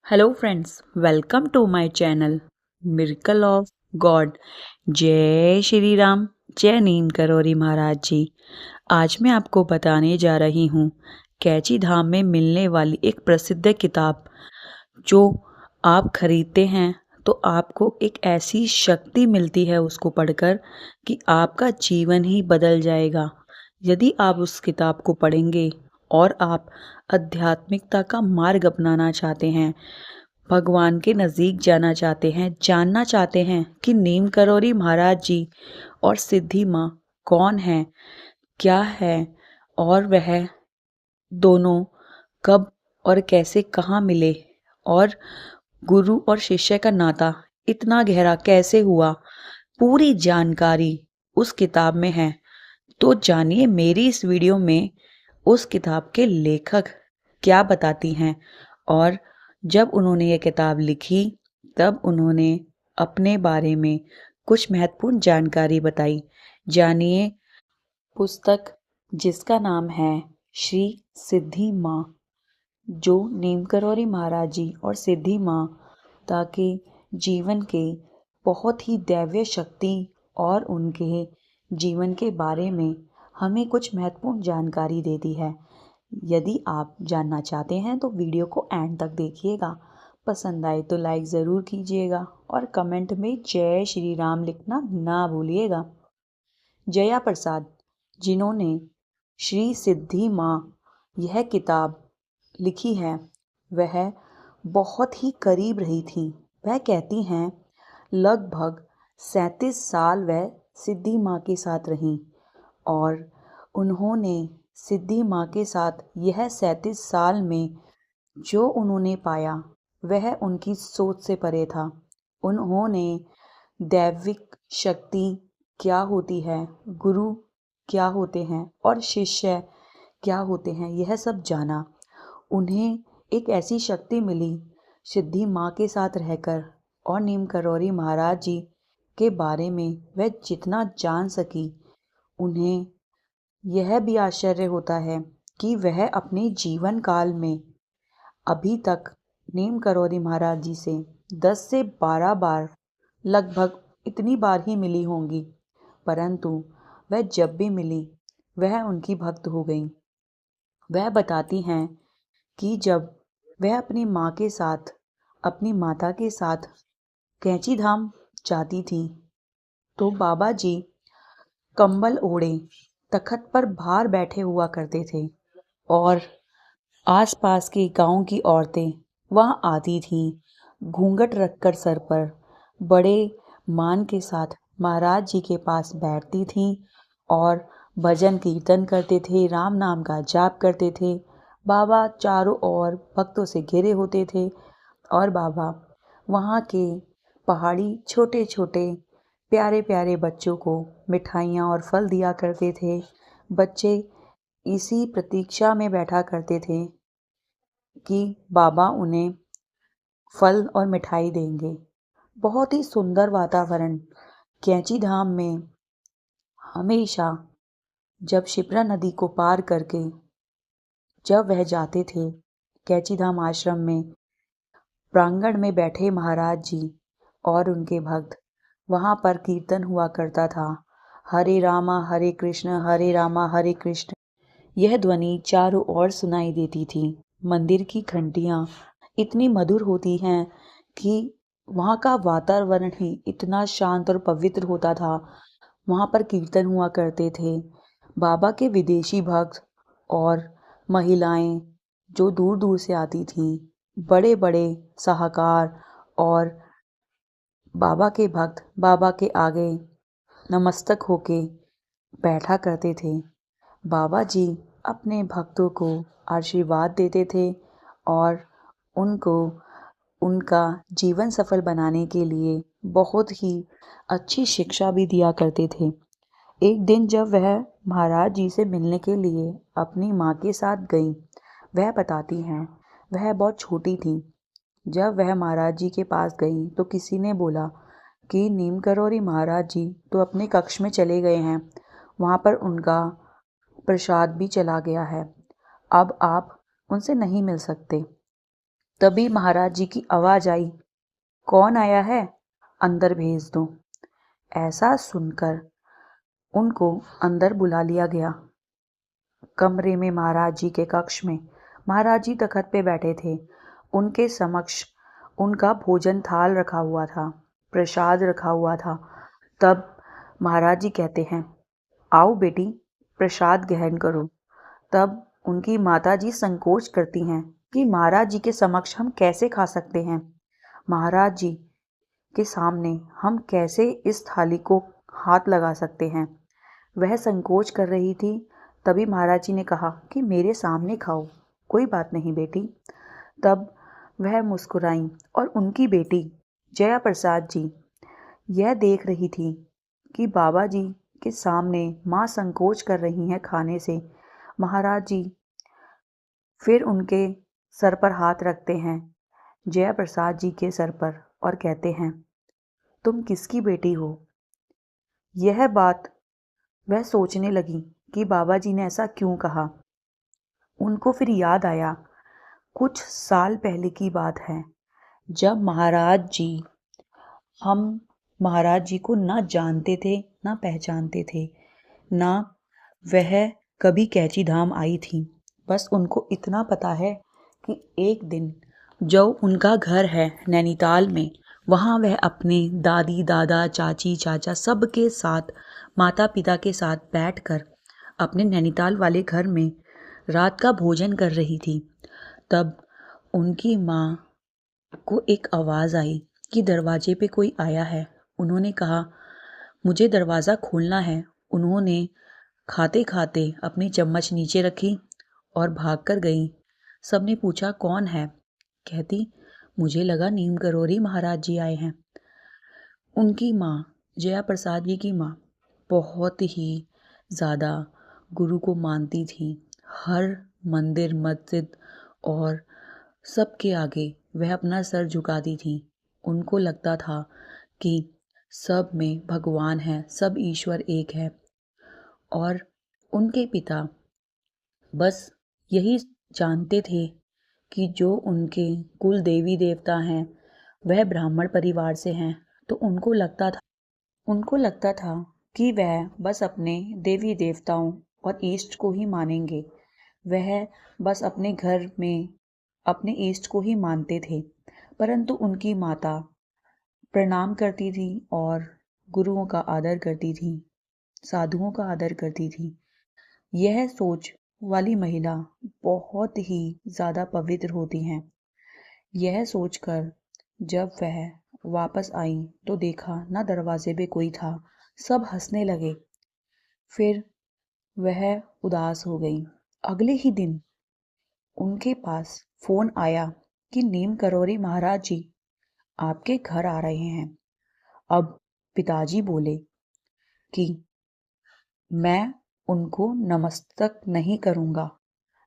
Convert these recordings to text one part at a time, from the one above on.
Hello friends, welcome to my channel miracle of God. जय श्री राम, जय नीम करोरी महाराज जी। आज मैं आपको बताने जा रही हूँ कैची धाम में मिलने वाली एक प्रसिद्ध किताब जो आप खरीदते हैं तो आपको एक ऐसी शक्ति मिलती है उसको पढ़कर कि आपका जीवन ही बदल जाएगा। यदि आप उस किताब को पढ़ेंगे और आप आध्यात्मिकता का मार्ग अपनाना चाहते हैं, भगवान के नज़दीक जाना चाहते हैं, जानना चाहते हैं कि नीम करोरी महाराज जी और सिद्धि माँ कौन है, क्या है और वह दोनों कब और कैसे कहाँ मिले और गुरु और शिष्य का नाता इतना गहरा कैसे हुआ, पूरी जानकारी उस किताब में है। तो जानिए मेरी इस वीडियो में उस किताब के लेखक क्या बताती हैं और जब उन्होंने ये किताब लिखी तब उन्होंने अपने बारे में कुछ महत्वपूर्ण जानकारी बताई। जानिए पुस्तक जिसका नाम है श्री सिद्धि माँ, जो नीम करोरी महाराज जी और सिद्धि माँ ताकि जीवन के बहुत ही दैवीय शक्ति और उनके जीवन के बारे में हमें कुछ महत्वपूर्ण जानकारी देती है। यदि आप जानना चाहते हैं तो वीडियो को एंड तक देखिएगा। पसंद आए तो लाइक ज़रूर कीजिएगा और कमेंट में जय श्री राम लिखना ना भूलिएगा। जया प्रसाद, जिन्होंने श्री सिद्धि माँ यह किताब लिखी है, वह बहुत ही करीब रही थी। वह कहती हैं लगभग 37 साल वह सिद्धि माँ के साथ रहीं और उन्होंने सिद्धि माँ के साथ यह 37 साल में जो उन्होंने पाया वह उनकी सोच से परे था। उन्होंने दैविक शक्ति क्या होती है, गुरु क्या होते हैं और शिष्य क्या होते हैं, यह सब जाना। उन्हें एक ऐसी शक्ति मिली सिद्धि माँ के साथ रहकर और नीम करोरी महाराज जी के बारे में वह जितना जान सकी। उन्हें यह भी आश्चर्य होता है कि वह अपने जीवन काल में अभी तक नीम करोरी महाराज जी से 10 से 12 बार, लगभग इतनी बार ही मिली होंगी, परंतु वह जब भी मिली वह उनकी भक्त हो गई। वह बताती हैं कि जब वह अपनी माँ के साथ, अपनी माता के साथ कैंची धाम जाती थी तो बाबा जी कंबल ओढ़े तख्त पर बाहर बैठे हुआ करते थे और आसपास के गांव की औरतें वहां आती थीं, घूंघट रखकर सर पर, बड़े मान के साथ महाराज जी के पास बैठती थीं और भजन कीर्तन करते थे, राम नाम का जाप करते थे। बाबा चारों ओर भक्तों से घिरे होते थे और बाबा वहाँ के पहाड़ी छोटे छोटे प्यारे प्यारे बच्चों को मिठाइयाँ और फल दिया करते थे। बच्चे इसी प्रतीक्षा में बैठा करते थे कि बाबा उन्हें फल और मिठाई देंगे। बहुत ही सुंदर वातावरण कैंची धाम में हमेशा। जब शिप्रा नदी को पार करके जब वह जाते थे कैंची धाम आश्रम में, प्रांगण में बैठे महाराज जी और उनके भक्त, वहाँ पर कीर्तन हुआ करता था, हरे रामा हरे कृष्ण हरे रामा हरे कृष्ण। यह ध्वनि चारों ओर सुनाई देती थी। मंदिर की घंटियाँ इतनी मधुर होती हैं कि वहाँ का वातावरण ही इतना शांत और पवित्र होता था। वहाँ पर कीर्तन हुआ करते थे। बाबा के विदेशी भक्त और महिलाएं जो दूर दूर से आती थीं, बड़े बड़े साहूकार और बाबा के भक्त बाबा के आगे नमस्तक होके बैठा करते थे। बाबा जी अपने भक्तों को आशीर्वाद देते थे और उनको उनका जीवन सफल बनाने के लिए बहुत ही अच्छी शिक्षा भी दिया करते थे। एक दिन जब वह महाराज जी से मिलने के लिए अपनी माँ के साथ गई, वह बताती हैं वह बहुत छोटी थी। जब वह महाराज जी के पास गई तो किसी ने बोला कि नीम करोरी महाराज जी तो अपने कक्ष में चले गए हैं, वहाँ पर उनका प्रसाद भी चला गया है, अब आप उनसे नहीं मिल सकते। तभी महाराज जी की आवाज आई, कौन आया है, अंदर भेज दो। ऐसा सुनकर उनको अंदर बुला लिया गया। कमरे में महाराज जी के कक्ष में महाराज जी तखत पे बैठे थे। उनके समक्ष उनका भोजन थाल रखा हुआ था, प्रसाद रखा हुआ था। तब महाराज जी कहते हैं, आओ बेटी, प्रसाद ग्रहण करो। तब उनकी माता जी संकोच करती हैं कि महाराज जी के समक्ष हम कैसे खा सकते हैं, महाराज जी के सामने हम कैसे इस थाली को हाथ लगा सकते हैं। वह संकोच कर रही थी। तभी महाराज जी ने कहा कि मेरे सामने खाओ, कोई बात नहीं बेटी। तब वह मुस्कुराईं और उनकी बेटी जया प्रसाद जी यह देख रही थी कि बाबा जी के सामने माँ संकोच कर रही हैं खाने से। महाराज जी फिर उनके सर पर हाथ रखते हैं, जया प्रसाद जी के सर पर, और कहते हैं, तुम किसकी बेटी हो। यह बात वह सोचने लगी कि बाबा जी ने ऐसा क्यों कहा। उनको फिर याद आया, कुछ साल पहले की बात है, जब हम महाराज जी को ना जानते थे ना पहचानते थे, ना वह कभी कैची धाम आई थी। बस उनको इतना पता है कि एक दिन जो उनका घर है नैनीताल में, वहाँ वह अपने दादी दादा चाची चाचा सबके साथ, माता पिता के साथ बैठकर अपने नैनीताल वाले घर में रात का भोजन कर रही थी। तब उनकी माँ को एक आवाज़ आई कि दरवाजे पे कोई आया है। उन्होंने कहा, मुझे दरवाज़ा खोलना है। उन्होंने खाते खाते अपनी चम्मच नीचे रखी और भाग कर गई। सबने पूछा, कौन है। कहती, मुझे लगा नीम करोरी महाराज जी आए हैं। उनकी माँ, जया प्रसाद जी की माँ, बहुत ही ज़्यादा गुरु को मानती थी। हर मंदिर मस्जिद और सबके आगे वह अपना सर झुकाती थी। उनको लगता था कि सब में भगवान है, सब ईश्वर एक है। और उनके पिता बस यही जानते थे कि जो उनके कुल देवी देवता हैं वह ब्राह्मण परिवार से हैं। तो उनको लगता था कि वह बस अपने देवी देवताओं और इष्ट को ही मानेंगे। वह बस अपने घर में अपने इष्ट को ही मानते थे। परंतु उनकी माता प्रणाम करती थी और गुरुओं का आदर करती थी, साधुओं का आदर करती थी। यह सोच वाली महिला बहुत ही ज़्यादा पवित्र होती हैं। यह सोचकर जब वह वापस आई तो देखा ना दरवाजे पे कोई था। सब हंसने लगे। फिर वह उदास हो गई। अगले ही दिन उनके पास फोन आया कि नीम करोरी महाराज जी आपके घर आ रहे हैं। अब पिताजी बोले कि मैं उनको नमस्तक नहीं करूँगा,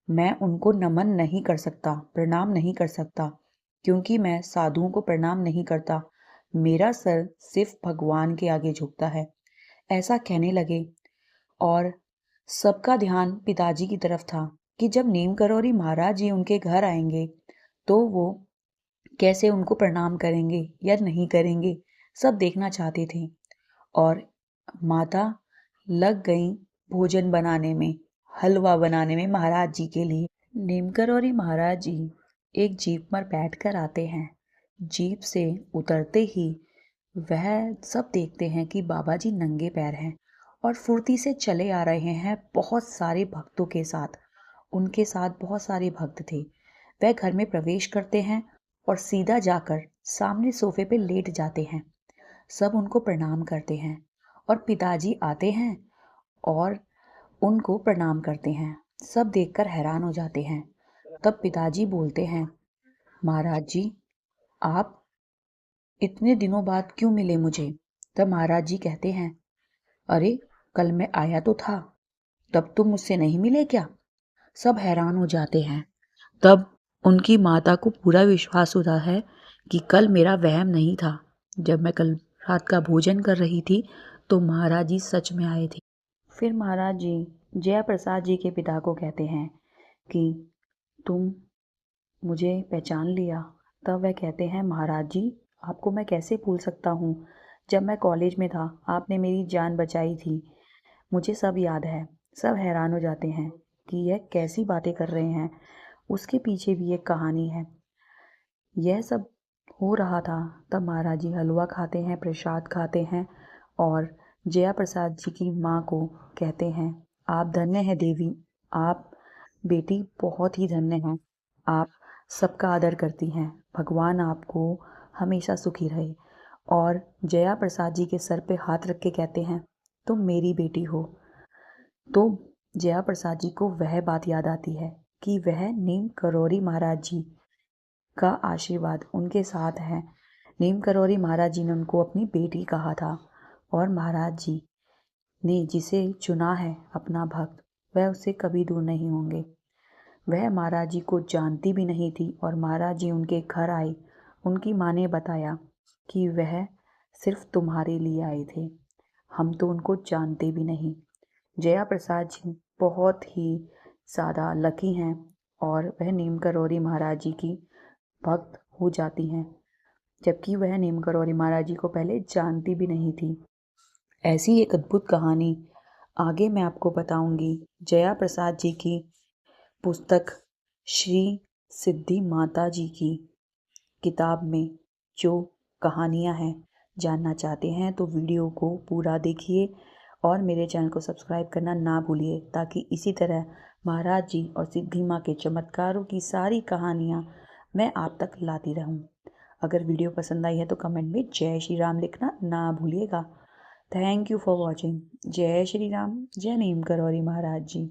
मैं उनको नमन नहीं कर सकता, प्रणाम नहीं कर सकता, क्योंकि मैं साधुओं को प्रणाम नहीं करता। मेरा सर सिर्फ भगवान के आगे झुकता है। ऐसा कहने लगे और सबका ध्यान पिताजी की तरफ था कि जब नीम करोरी महाराज जी उनके घर आएंगे तो वो कैसे उनको प्रणाम करेंगे या नहीं करेंगे, सब देखना चाहते थे। और माता लग गई भोजन बनाने में, हलवा बनाने में महाराज जी के लिए। नीमकर और महाराज जी एक जीप पर बैठकर आते हैं। जीप से उतरते ही वह सब देखते हैं कि बाबा जी नंगे पैर हैं और फुर्ती से चले आ रहे हैं बहुत सारे भक्तों के साथ। उनके साथ बहुत सारे भक्त थे। वह घर में प्रवेश करते हैं और सीधा जाकर सामने सोफे पे लेट जाते हैं। सब उनको प्रणाम करते हैं और पिताजी आते हैं और उनको प्रणाम करते हैं। सब देखकर हैरान हो जाते हैं। तब पिताजी बोलते हैं, महाराज जी आप इतने दिनों बाद क्यों मिले मुझे। तब महाराज जी कहते हैं, अरे कल मैं आया तो था, तब तुम मुझसे नहीं मिले क्या। सब हैरान हो जाते हैं। तब उनकी माता को पूरा विश्वास होता है कि कल मेरा वहम नहीं था। जब मैं कल रात का भोजन कर रही थी तो महाराज जी सच में आए थे। फिर महाराज जी जया प्रसाद जी के पिता को कहते हैं कि तुम मुझे पहचान लिया। तब वह कहते हैं, महाराज जी, आपको मैं कैसे भूल सकता हूँ। जब मैं कॉलेज में था आपने मेरी जान बचाई थी। मुझे सब याद है। सब हैरान हो जाते हैं कि यह कैसी बातें कर रहे हैं। उसके पीछे भी एक कहानी है। यह सब हो रहा था तब महाराज जी हलवा खाते हैं, प्रसाद खाते हैं और जया प्रसाद जी की माँ को कहते हैं, आप धन्य हैं देवी, आप बेटी बहुत ही धन्य हैं। आप सबका आदर करती हैं। भगवान आपको हमेशा सुखी रहे। और जया प्रसाद जी के सर पे हाथ रख के कहते हैं, तुम मेरी बेटी हो। तो जया प्रसाद जी को वह बात याद आती है कि वह नीम करौरी महाराज जी का आशीर्वाद उनके साथ है। नीम करौरी महाराज जी ने उनको अपनी बेटी कहा था और महाराज जी ने जिसे चुना है अपना भक्त, वह उससे कभी दूर नहीं होंगे। वह महाराज जी को जानती भी नहीं थी और महाराज जी उनके घर आए। उनकी माँ ने बताया कि वह सिर्फ तुम्हारे लिए आए थे, हम तो उनको जानते भी नहीं। जया प्रसाद जी बहुत ही ज़्यादा लकी हैं और वह नीम करौरी महाराज जी की भक्त हो जाती हैं, जबकि वह नीम करौरी महाराज जी को पहले जानती भी नहीं थी। ऐसी एक अद्भुत कहानी आगे मैं आपको बताऊंगी। जया प्रसाद जी की पुस्तक श्री सिद्धि माता जी की किताब में जो कहानियाँ हैं, जानना चाहते हैं तो वीडियो को पूरा देखिए और मेरे चैनल को सब्सक्राइब करना ना भूलिए, ताकि इसी तरह महाराज जी और सिद्धि माँ के चमत्कारों की सारी कहानियाँ मैं आप तक लाती रहूँ। अगर वीडियो पसंद आई है तो कमेंट में जय श्री राम लिखना ना भूलिएगा। Thank you for watching. जय श्री राम, जय नीम करौरी महाराज जी।